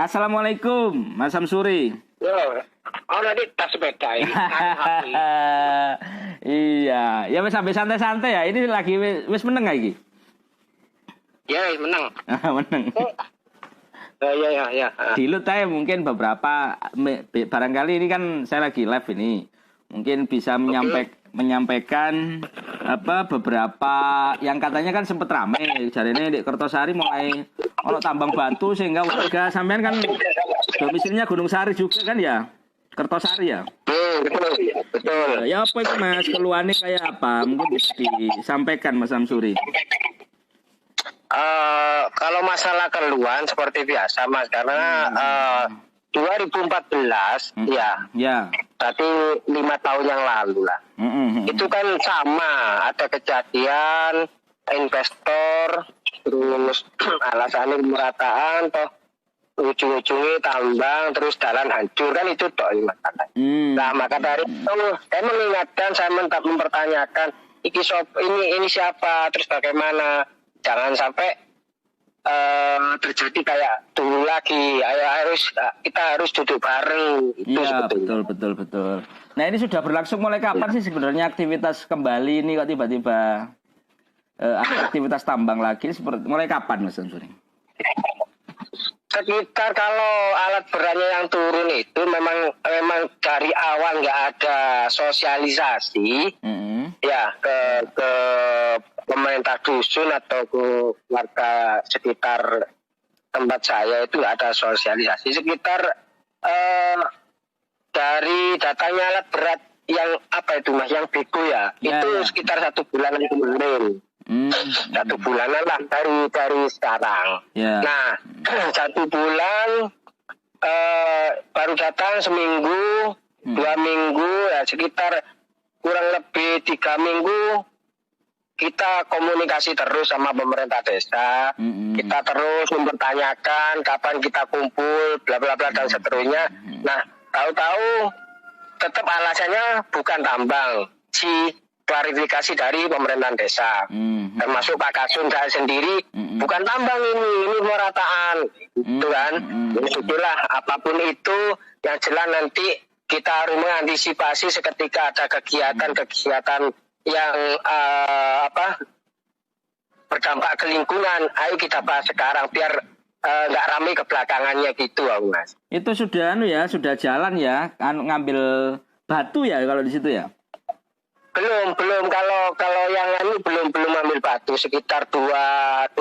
Assalamualaikum, Mas Samsuri. Yo, nanti tas sepeda ini. Iya, ya wis sampai santai-santai ya. Ini lagi wis meneng lagi. Ya, menang. Meneng. Ya. Dilut aja mungkin beberapa barangkali ini kan saya lagi live ini. Mungkin bisa menyampaikan apa beberapa yang katanya kan sempet rame. Jadi ini di Kertosari mulai ono tambang batu sehingga warga sampean kan domisilinya Gunung Sari juga kan ya? Kertosari ya? Betul. Ya apa itu Mas, keluhannya kayak apa? Mungkin bisa disampaikan Mas Samsuri. Kalau masalah keluhan seperti biasa Mas, karena 2014 ya, berarti 5 tahun yang lalu lah. Itu kan sama, ada kejadian investor terus alasannya pemerataan toh ujung-ujungnya tambang terus jalan hancur kan itu toh Nah maka dari itu saya mengingatkan, saya mempertanyakan ini siapa, terus bagaimana, jangan sampai terjadi kayak dulu lagi. Kita harus duduk bareng. Iya betul. Nah ini sudah berlangsung mulai kapan sih sebenarnya aktivitas kembali ini kok tiba-tiba aktivitas tambang lagi seperti mulai kapan Mas Samsuri? Sekitar kalau alat beratnya yang turun itu memang dari awal nggak ada sosialisasi ya ke pemerintah dusun atau ke warga sekitar tempat saya itu nggak ada sosialisasi. Sekitar dari datanya alat berat yang apa itu Mas, yang bego itu sekitar 1 bulan kemarin. 1 bulanan lah dari sekarang. Nah 1 bulan baru datang seminggu, 2 minggu ya, sekitar kurang lebih 3 minggu kita komunikasi terus sama pemerintah desa. Kita terus mempertanyakan kapan kita kumpul, bla bla bla dan seterusnya. Nah tahu-tahu tetap alasannya bukan tambang, klarifikasi dari pemerintahan desa, termasuk Pak Kasun saya sendiri, bukan tambang ini pemerataan, itu kan. Itulah apapun itu yang jelas nanti kita harus mengantisipasi seketika ada kegiatan yang berdampak ke lingkungan. Ayo kita bahas sekarang biar nggak ramai ke belakangannya gitu, Mas. Itu sudah sudah jalan ya, ngambil batu ya kalau di situ ya. Belum kalau yang ini belum ambil batu, sekitar 2-3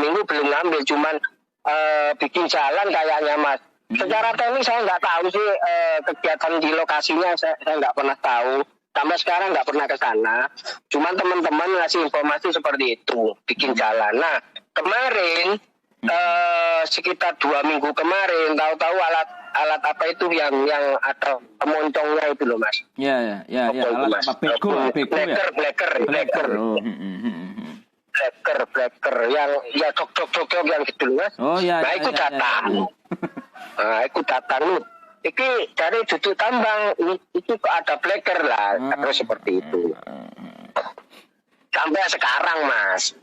minggu belum ngambil, cuman bikin jalan kayaknya Mas. Secara teknis saya nggak tahu sih kegiatan di lokasinya, saya nggak pernah tahu, sampai sekarang nggak pernah ke sana. Cuman teman-teman ngasih informasi seperti itu, bikin jalan. Nah kemarin sekitar 2 minggu kemarin, tahu-tahu alat apa itu yang ada moncongnya itu loh Mas. Iya, alat apa? Blacker. Blacker yang ya cok yang gitu loh Mas. Oh iya. Nah, ikut datang. Nah, ikut datang lu. Iki dari duduk tambang itu ada blacker lah, terus seperti itu. Sampai sekarang Mas.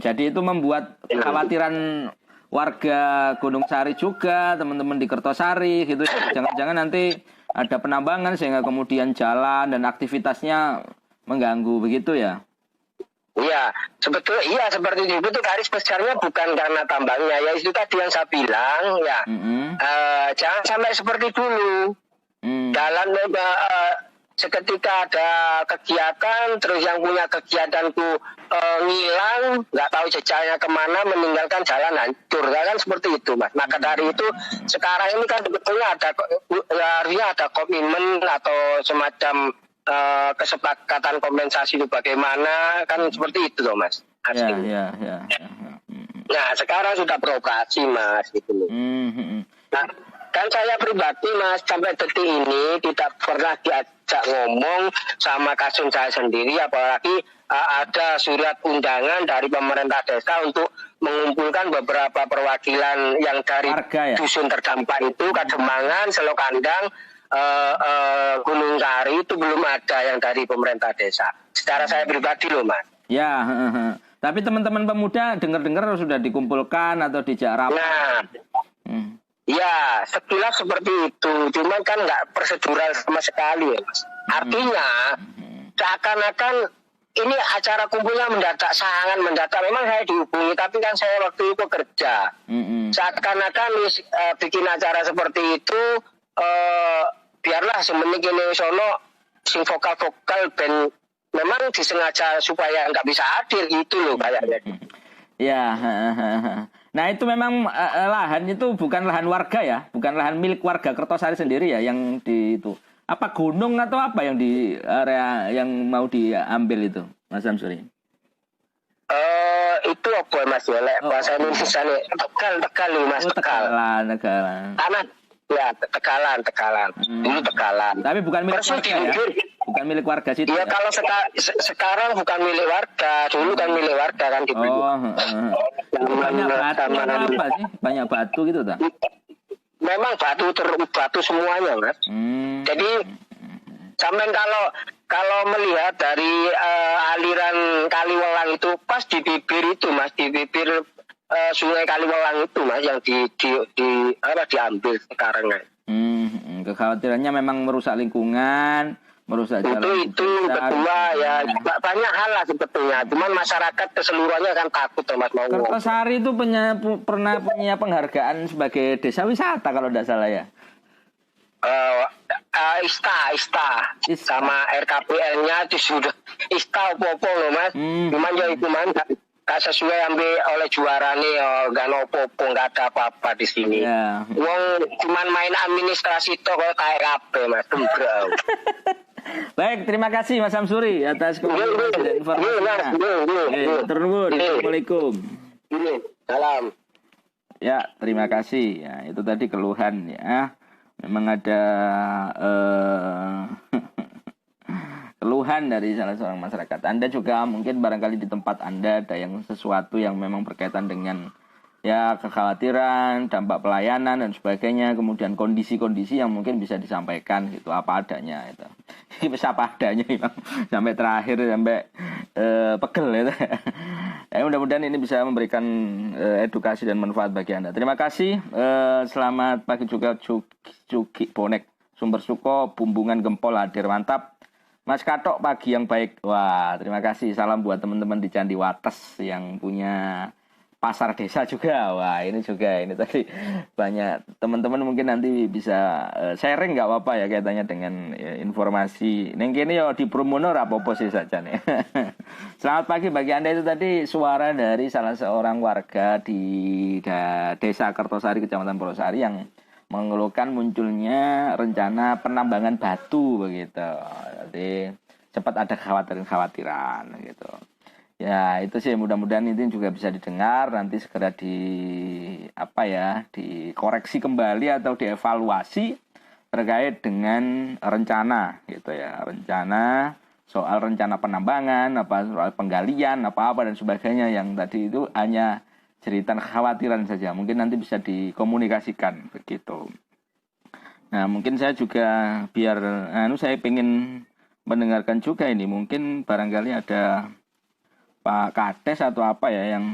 Jadi itu membuat kekhawatiran warga Gunung Sari juga, teman-teman di Kertosari gitu. Jangan-jangan nanti ada penambangan sehingga kemudian jalan dan aktivitasnya mengganggu begitu ya? Iya, sebetulnya seperti itu. Itu garis besarnya bukan karena tambangnya ya, itu tadi yang saya bilang ya. Jangan sampai seperti dulu. Jalan seketika ada kegiatan, terus yang punya kegiatanku ngilang, nggak tahu jejaknya kemana, meninggalkan jalan hancur, kan seperti itu Mas. Maka dari itu sekarang ini kan sebetulnya harusnya ada komitmen atau semacam kesepakatan kompensasi itu bagaimana, kan seperti itu loh Mas. Iya. Nah sekarang sudah beroperasi Mas gitu loh. Nah kan saya pribadi Mas sampai detik ini tidak pernah diajak ngomong sama Kasun saya sendiri, apalagi ada surat undangan dari pemerintah desa untuk mengumpulkan beberapa perwakilan yang dari dusun terdampak itu, Kademangan, Selokandang, Gunung Sari, itu belum ada yang dari pemerintah desa. Secara saya pribadi loh Mas. Ya, tapi teman-teman pemuda dengar-dengar sudah dikumpulkan atau dijak rapat. Nah, Ya, sekilas seperti itu. Cuman kan nggak prosedural sama sekali ya, Mas. Artinya, seakan-akan ini acara kumpulnya mendadak, sangat mendadak. Memang saya dihubungi, tapi kan saya waktu itu kerja. Seakan-akan bikin acara seperti itu, biarlah semenit ini sono, sing vokal-vokal band memang disengaja supaya nggak bisa hadir gitu loh kayaknya. Ya, nah itu memang lahan itu bukan lahan warga ya, bukan lahan milik warga Kertosari sendiri ya yang di itu. Apa gunung atau apa yang di area yang mau diambil itu, Mas Samsuri? Itu apa Mas ya? Bahasa Indonesia nih Tegal Mas, Tegal. Tegalan. Tanah ya Tegalan. Dulu Tegalan. Tapi bukan milik warga ya? Bukan milik warga situ. Iya, kalau sekarang bukan milik warga, dulu kan milik warga kan gitu. Banyak batu apa sih? Banyak batu gitu tak? Memang batu semuanya, Mas. Jadi sampai kalau melihat dari aliran Kaliwelang itu pas di bibir itu, Mas, di bibir Sungai Kaliwelang itu, Mas, yang diambil sekarang, Mas. Kekhawatirannya memang merusak lingkungan, merusak jalan. Itu kedua ya, banyak hal lah sebetulnya. Cuman masyarakat keseluruhannya kan takut, Mas, mau. Kertosari itu pernah punya penghargaan sebagai desa wisata kalau tidak salah ya. Ista sama RKPL-nya itu sudah Ista opo-opo loh, Mas. Cuman ya itu gak sesuai ambil oleh juara nih, gak opo-opo, gak ada apa-apa di sini. Yeah. Wong cuman main administrasi toh kayak KRP, Mas. Baik, terima kasih Mas Samsuri atas komunikasi dan informasinya. Terus, Assalamualaikum. Salam. Ya, terima kasih. Ya, itu tadi keluhan ya. Memang ada keluhan dari salah seorang masyarakat. Anda juga mungkin barangkali di tempat Anda ada yang sesuatu yang memang berkaitan dengan ya kekhawatiran, dampak pelayanan dan sebagainya, kemudian kondisi-kondisi yang mungkin bisa disampaikan gitu apa adanya itu. Bisa apa adanya memang sampai terakhir sampai pegel itu. Ya, mudah-mudahan ini bisa memberikan edukasi dan manfaat bagi Anda. Terima kasih. Selamat pagi juga Cuki Bonek Sumber Suko Bumbungan Gempol hadir mantap. Mas Katok pagi yang baik. Wah, terima kasih. Salam buat teman-teman di Candi Wates yang punya pasar desa juga. Wah, ini tadi banyak teman-teman mungkin nanti bisa sharing nggak apa-apa ya kaitannya dengan informasi. Neng kini ya di Promono apa-apa sih saja nih. Selamat pagi bagi Anda. Itu tadi suara dari salah seorang warga di Desa Kertosari Kecamatan Polosari yang mengeluhkan munculnya rencana penambangan batu begitu. Jadi cepat ada khawatiran gitu. Ya itu sih mudah-mudahan ini juga bisa didengar nanti segera dikoreksi kembali atau dievaluasi terkait dengan rencana gitu ya, soal rencana penambangan, soal penggalian apa dan sebagainya yang tadi itu hanya cerita kekhawatiran saja, mungkin nanti bisa dikomunikasikan begitu. Nah mungkin saya juga biar saya pengen mendengarkan juga ini, mungkin barangkali ada Pak Kades atau apa ya yang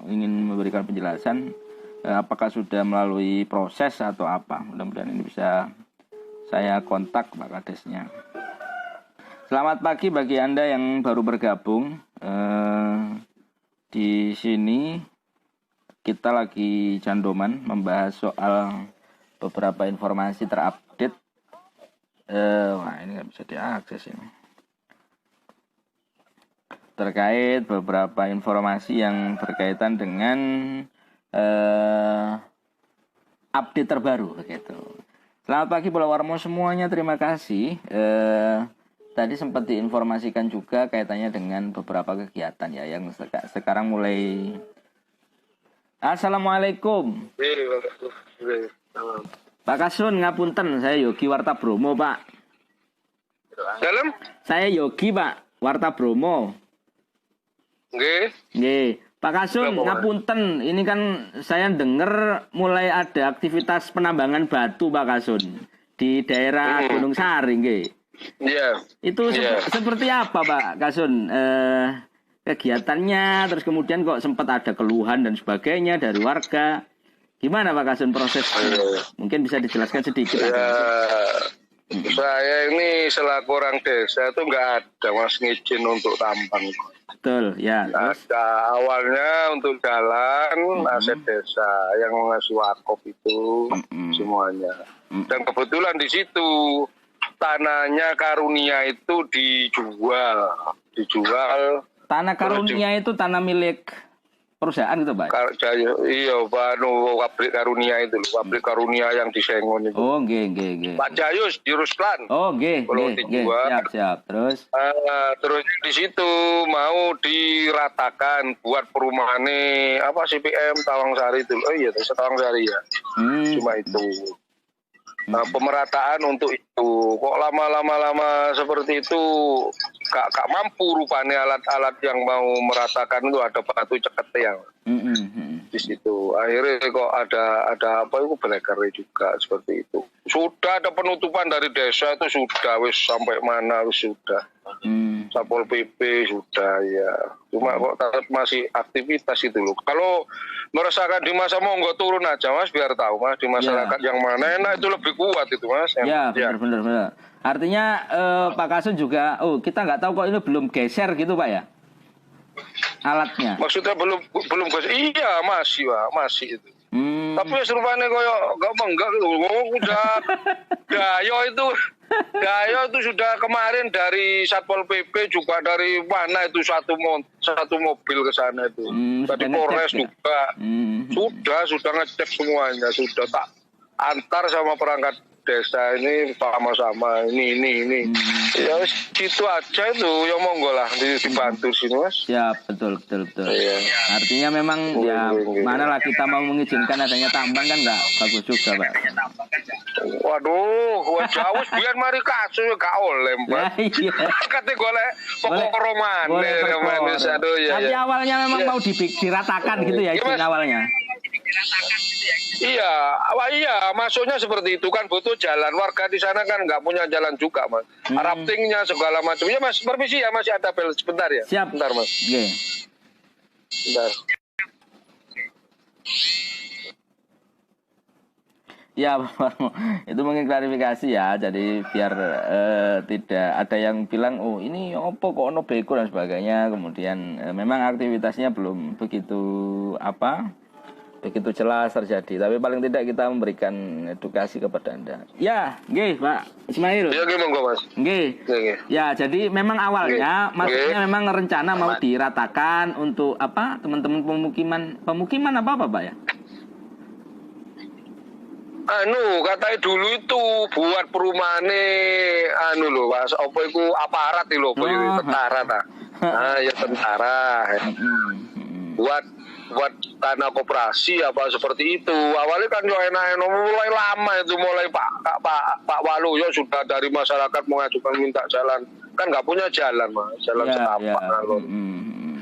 ingin memberikan penjelasan apakah sudah melalui proses atau apa. Mudah-mudahan ini bisa saya kontak Pak Kadesnya. Selamat pagi bagi Anda yang baru bergabung. Di sini kita lagi candoman membahas soal beberapa informasi terupdate. Wah ini nggak bisa diakses ini. Terkait beberapa informasi yang berkaitan dengan update terbaru begitu. Selamat pagi Pulau Warmo semuanya, terima kasih. Tadi sempat diinformasikan juga kaitannya dengan beberapa kegiatan ya yang sekarang mulai. Assalamualaikum. Pak Kasun ngapunten, saya Yogi Warta Bromo Pak. Dalam? Saya Yogi Pak Warta Bromo. Nggih. Pak Kasun, ngapunten, ini kan saya dengar mulai ada aktivitas penambangan batu Pak Kasun di daerah Gunung Sari, nggih. Iya. Itu seperti apa Pak Kasun kegiatannya, terus kemudian kok sempat ada keluhan dan sebagainya dari warga. Gimana Pak Kasun proses? Mungkin bisa dijelaskan sedikit. Saya ini selaku orang desa itu nggak ada Mas ngizin untuk tambang. Betul, ya. Ada awalnya untuk jalan aset desa yang mengasuh wakaf itu semuanya. Dan kebetulan di situ tanahnya karunia itu dijual. Tanah karunia itu tanah milik perusahaan gitu Pak? Iya Pak, pabrik karunia itu, pabrik karunia yang di Sengon itu. Oh, nggih. Pak Jayus di Ruslan. Oh, nggih. Siap. Terus di situ mau diratakan buat perumahan apa CPM Tawangsari itu. Oh iya, Tawangsari ya. Cuma itu. Nah, pemerataan untuk itu kok lama seperti itu gak mampu rupanya alat-alat yang mau meratakan itu ada batu ceket yang di situ. Akhirnya kok ada apa itu berekar juga seperti itu. Sudah ada penutupan dari desa itu sudah wis sampai mana wis sudah. Satpol PP sudah ya. Cuma kok tetap masih aktivitas itu loh. Kalau merasakan di masa monggo turun aja Mas biar tahu Mas di masyarakat yang mana enak itu lebih kuat itu Mas. Ya benar. Artinya Pak Kasun juga kita nggak tahu kok ini belum geser gitu Pak ya alatnya. Maksudnya belum geser. Iya masih itu. Tapi serupanya kayak enggak gitu. Udah Dayo itu sudah kemarin dari Satpol PP juga dari mana itu satu mobil ke sana itu. Tadi Polres juga. Sudah ngecek semuanya, sudah tak antar sama perangkat desa ini sama-sama ini. Ya situ aja itu ya monggo lah dibantu sini Mas. Ya betul. Iya. Artinya memang mana lah kita mau mengizinkan adanya tambang kan nggak bagus juga Pak. Waduh, jauh biar mari kasus gak oleh Mbak. Iya. Kate golek pokok romane aduh ya. Tapi awalnya memang mau diratakan gitu ya izin awalnya. Iya, masuknya seperti itu kan butuh jalan. Warga di sana kan nggak punya jalan juga Mas. Raftingnya segala macam. Ya Mas, permisi ya masih ada bel sebentar ya. Siap. Bentar Mas. Yeah. Bentar. Ya, itu mungkin klarifikasi ya. Jadi biar tidak ada yang bilang, oh ini opo kok ono beko dan sebagainya. Kemudian memang aktivitasnya belum begitu jelas terjadi. Tapi paling tidak kita memberikan edukasi kepada Anda. Ya, nggih Pak Ismail. Ya, nggih monggo Mas. Nggih. Ya, jadi memang awalnya maksudnya memang rencana mau diratakan untuk apa? Teman-teman pemukiman apa Pak ya? Katanya dulu itu buat perumahan lho Mas, apa iku aparat lho, tentara ta. Ya tentara. Buat tanah koperasi apa seperti itu. Awalnya kan yo enak mulai lama itu mulai Pak Waluyo sudah dari masyarakat mengajukan minta jalan. Kan nggak punya jalan Mas, jalan setapak.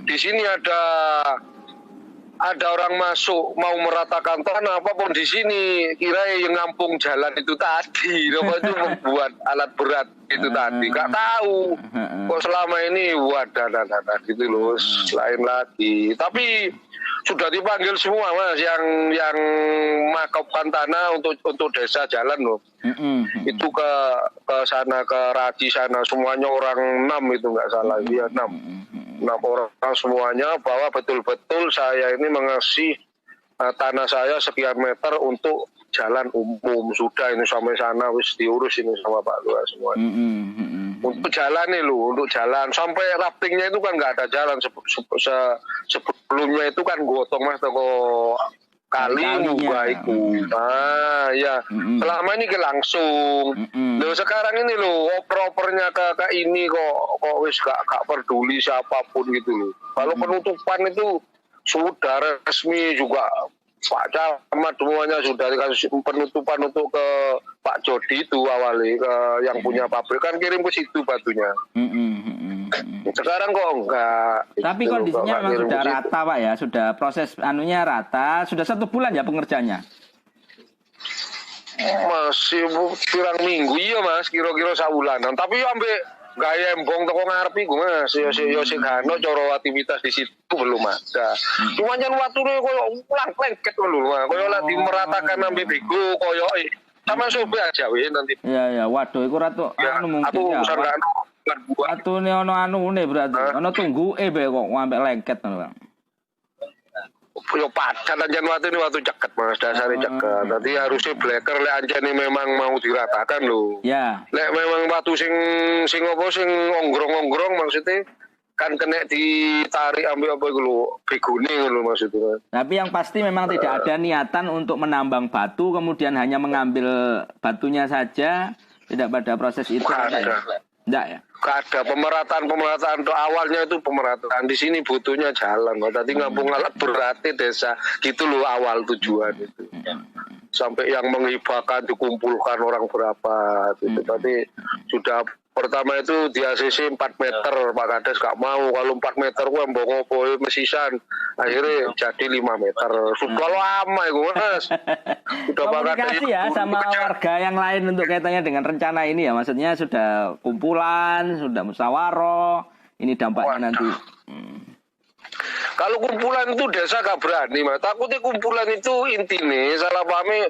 Di sini ada orang masuk mau meratakan tanah apapun di sini kira yang ngampung jalan itu tadi itu membuat alat berat itu tadi nggak tahu kok selama ini wadah gitu loh lain lagi tapi sudah dipanggil semua Mas yang makopkan tanah untuk desa jalan loh itu ke sana ke Raci sana semuanya orang 6 itu nggak salah dia 6 orang semuanya bahwa betul-betul saya ini mengasih tanah saya sekian meter untuk jalan umum sudah ini sampai sana wis diurus ini sama Pak Lurah semua. Untuk jalan nih untuk jalan sampai raftingnya itu kan nggak ada jalan sebelumnya itu kan gotong Mas toko kali mubaiku. Ya. Selama ini langsung. Loh sekarang ini oper-opernya ke ini kok wis gak peduli siapapun gitu loh. Kalau penutupan itu sudah resmi juga Pak Camat semuanya sudah dikasih penutupan untuk ke Pak Jody itu awalnya ke yang punya pabrik kan kirim ke situ batunya. Sekarang kok enggak. Tapi kondisinya memang sudah rata Pak ya, sudah proses anunya rata, sudah 1 bulan ya pengerjanya. Masih pirang minggu iya Mas, kira-kira 1 bulanan. Tapi gaya embong toko ngarep iku Mas. Yo sing gano cara aktivitas di situ belum ada. Cuma jan watune koyo ulang lengket lho, koyo lek dimeratakan ambe bego koyo sama coba aja weh nanti. Iya, waduh iku ratu anu mungkin ya. Watune ana anune berarti. Ana tungguke bae kok ambek lengket ngono, Bang. Yo padan anjan watu ini watu ceket Mas, dasarnya ceket. Nanti harusnya bleker lek anjan ini memang mau diratakan lho. Ya. Lek memang watu sing apa sing onggrong-onggrong maksudnya kan kena ditarik ambil apa itu lho, begune lho maksudnya. Tapi yang pasti memang tidak ada niatan untuk menambang batu kemudian hanya mengambil batunya saja, tidak pada proses itu. Enggak ya? Ada pemerataan tuh awalnya itu pemerataan di sini butuhnya jalan. Tadi ngampung alat berarti desa gitu loh awal tujuan itu. Sampai yang menghibahkan dikumpulkan orang berapa gitu. Tadi sudah pertama itu di ACC 4 meter Pak Kades gak mau kalau 4 meter gua mbongopo mesisan akhirnya jadi 5 meter sudah lama itu Mas. Sudah komunikasi ya sama warga yang lain untuk kaitannya dengan rencana ini ya, maksudnya sudah kumpulan, sudah musyawarah, ini dampaknya nanti. Kalau kumpulan itu desa gak berani, Mas. Takutnya kumpulan itu intinya salah pahami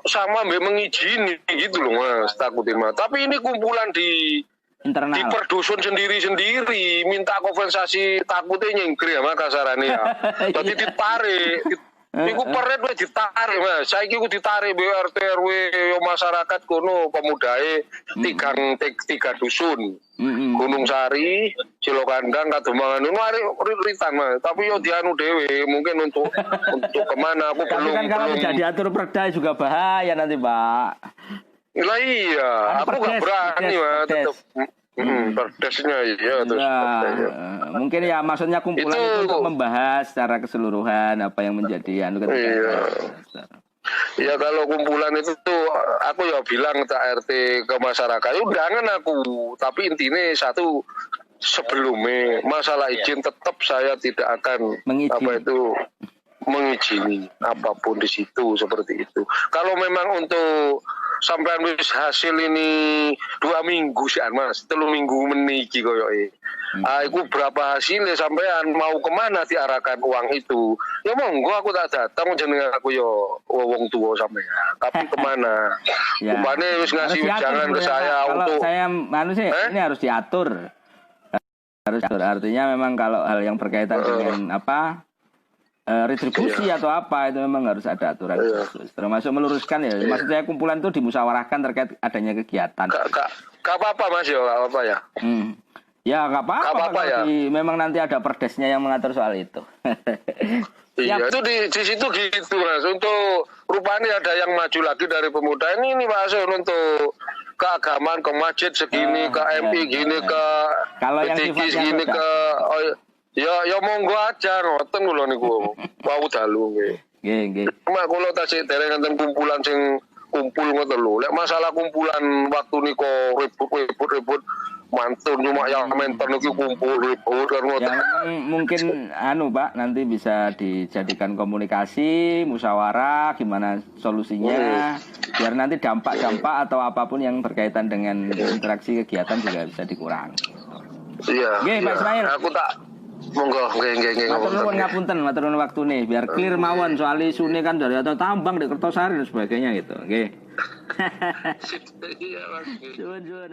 sama mengizini gitu loh, Mas. Takutnya, Mas. Tapi ini kumpulan di internal. Di perdusun sendiri-sendiri minta kompensasi takutnya nyengkri ya, Mas, kasarannya ya. Jadi ditarik. Iku peret wis ditarik, Mas. Saiki ku ditarik BRT RW yo masyarakat kono pemudae tiga dusun. Gunung Sari, Cilokandang, Kademangan mari ritan, Mas. Tapi yo dianu dhewe mungkin untuk kemana aku belum. Kan kalau tidak diatur perda juga bahaya nanti, Pak. Lah iya, aku gak berani, Mas, tetep. Perdesnya ya terus mungkin ya maksudnya kumpulan itu untuk membahas secara keseluruhan apa yang menjadi anu ya kalau kumpulan itu tuh aku ya bilang ke RT ke masyarakat undangan aku tapi intinya satu sebelumnya masalah izin tetap saya tidak akan mengizini apapun di situ seperti itu. Kalau memang untuk sampai hasil ini 2 minggu sih Mas, 3 minggu meniki koyoke. Iku berapa hasilnya sampean mau kemana diarahkan uang itu? Ya monggo aku tak datang jenengan aku yo wong tua sampean. Tapi kemana? Umpane wis ngasih jangan ke saya kalau untuk saya manusia ini harus diatur. Harus artinya memang kalau hal yang berkaitan dengan apa? Retribusi atau apa itu memang harus ada aturan khusus. Termasuk meluruskan ya. Maksudnya kumpulan itu dimusyawarahkan terkait adanya kegiatan. Gak apa-apa Mas ya, gak apa ya. Ya gak apa-apa ya. Memang nanti ada perdesnya yang mengatur soal itu. Iya itu di situ gitu Mas. Untuk rupanya ada yang maju lagi dari pemuda ini Mas untuk keagamaan ke masjid segini, ke MI gini, ke PTG segini, ke ya monggo aja ngoten kula niku. Wau dalu nggih. Nggih. Mak kula tasih dereng enten kumpulan sing kumpul ngoten lho. Lek masalah kumpulan waktu niku ribut mantun cuma yang mentor niku kumpul ribut ngoten. Ya mungkin Pak nanti bisa dijadikan komunikasi, musyawarah gimana solusinya biar nanti dampak-dampak atau apapun yang berkaitan dengan interaksi kegiatan juga bisa dikurangi. Iya. Nggih, Pak Ismail. Aku tak monggo nggih. Matur nuwun waktune biar clear mawon soal isune kan dari atau tambang di Kertosari dan sebagainya gitu. Nggih. Iya, Mas.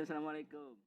Assalamualaikum.